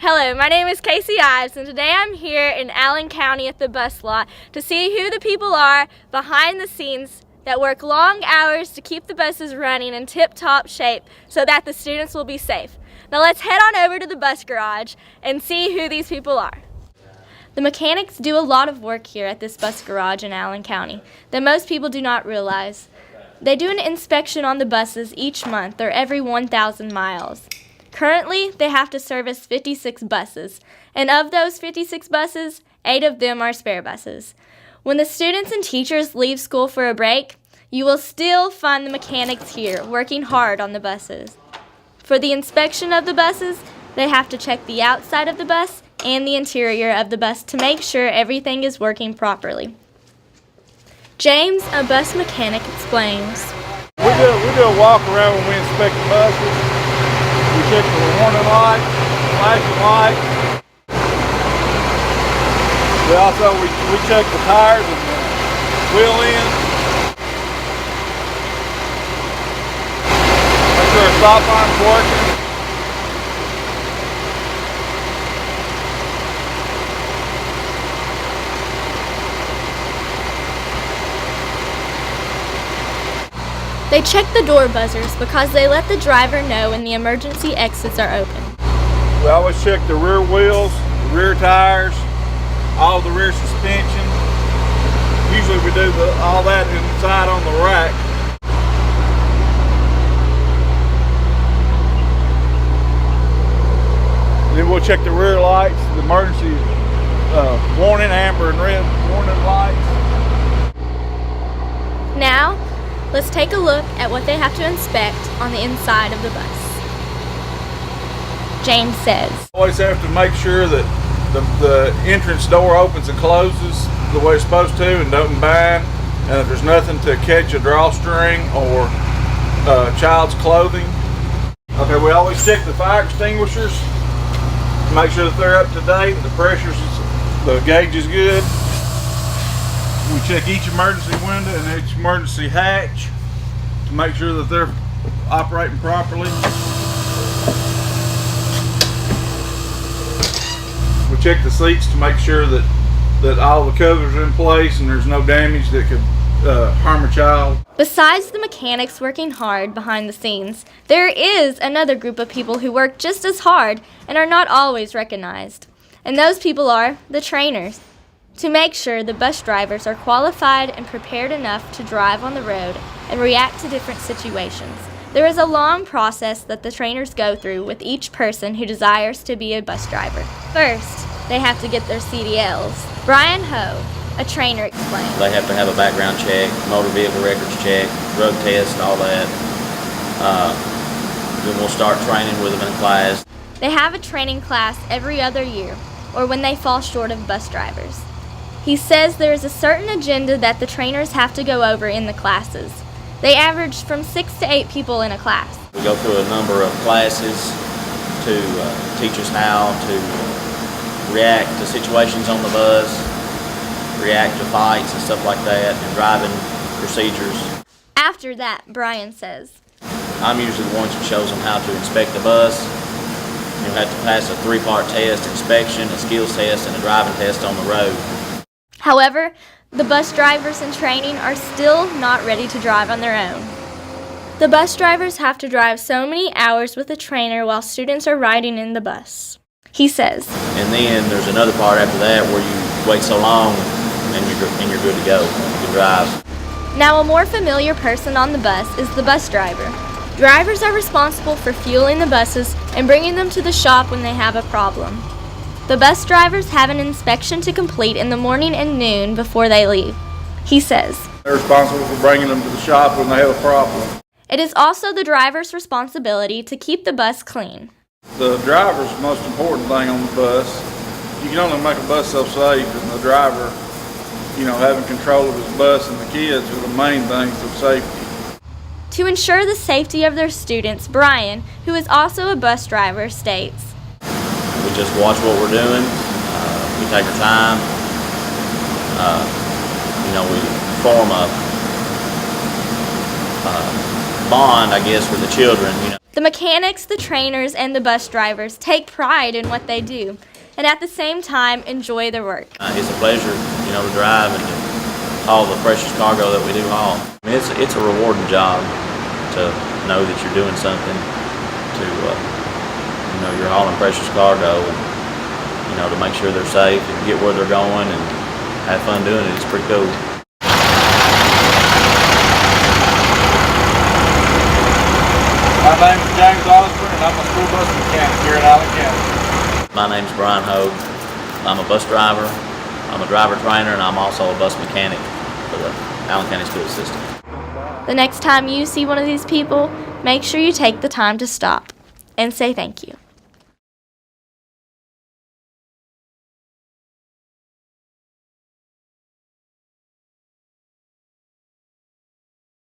Hello, my name is Casey Ives, and today I'm here in Allen County at the bus lot to see who the people are behind the scenes that work long hours to keep the buses running in tip-top shape so that the students will be safe. Now let's head on over to the bus garage and see who these people are. The mechanics do a lot of work here at this bus garage in Allen County that most people do not realize. They do an inspection on the buses each month or every 1,000 miles. Currently, they have to service 56 buses, and of those 56 buses, 8 of them are spare buses. When the students and teachers leave school for a break, you will still find the mechanics here working hard on the buses. For the inspection of the buses, they have to check the outside of the bus and the interior of the bus to make sure everything is working properly. James, a bus mechanic, explains. We do a walk around when we inspect the buses. We check the warning light, flashing light. We check the tires and the wheel ends. Make sure our stop line's working. They check the door buzzers because they let the driver know when the emergency exits are open. We always check the rear wheels, the rear tires, all the rear suspension. Usually we do all that inside on the rack. Then we'll check the rear lights, the emergency warning, amber and red warning lights. Now, let's take a look at what they have to inspect on the inside of the bus. James says, Always have to make sure that the entrance door opens and closes the way it's supposed to and doesn't bind, and that there's nothing to catch a drawstring or child's clothing. Okay, we always check the fire extinguishers to make sure that they're up to date, the gauge is good. We check each emergency window and each emergency hatch to make sure that they're operating properly. We check the seats to make sure that all the covers are in place and there's no damage that could harm a child. Besides the mechanics working hard behind the scenes, there is another group of people who work just as hard and are not always recognized. And those people are the trainers, to make sure the bus drivers are qualified and prepared enough to drive on the road and react to different situations. There is a long process that the trainers go through with each person who desires to be a bus driver. First, they have to get their CDLs. Brian Ho, a trainer, explained. They have to have a background check, motor vehicle records check, drug test, all that. Then we'll start training with them in class. They have a training class every other year, or when they fall short of bus drivers. He says there is a certain agenda that the trainers have to go over in the classes. They average from 6 to 8 people in a class. We go through a number of classes to teach us how to react to situations on the bus, react to fights and stuff like that, and driving procedures. After that, Brian says, I'm usually the one who shows them how to inspect the bus. You have to pass a 3-part test: inspection, a skills test, and a driving test on the road. However, the bus drivers in training are still not ready to drive on their own. The bus drivers have to drive so many hours with a trainer while students are riding in the bus. He says, and then there's another part after that where you wait so long and you're good to go. You can drive. Now, a more familiar person on the bus is the bus driver. Drivers are responsible for fueling the buses and bringing them to the shop when they have a problem. The bus drivers have an inspection to complete in the morning and noon before they leave. He says, They're responsible for bringing them to the shop when they have a problem. It is also the driver's responsibility to keep the bus clean. The driver's the most important thing on the bus. You can only make a bus so safe, and the driver, having control of his bus and the kids are the main things of safety. To ensure the safety of their students, Brian, who is also a bus driver, states, we just watch what we're doing. We take our time. We form a bond, I guess, for the children, you know. The mechanics, the trainers, and the bus drivers take pride in what they do, and at the same time enjoy their work. It's a pleasure, you know, to drive and to haul the precious cargo that we do haul. I mean, it's a rewarding job to know that you're doing something to, you know, you're hauling precious cargo and, you know, to make sure they're safe and get where they're going and have fun doing it. It's pretty cool. My name is James Osborne, and I'm a school bus mechanic here in Allen County. My name's Brian Hogue. I'm a bus driver. I'm a driver trainer, and I'm also a bus mechanic for the Allen County School System. The next time you see one of these people, make sure you take the time to stop and say thank you.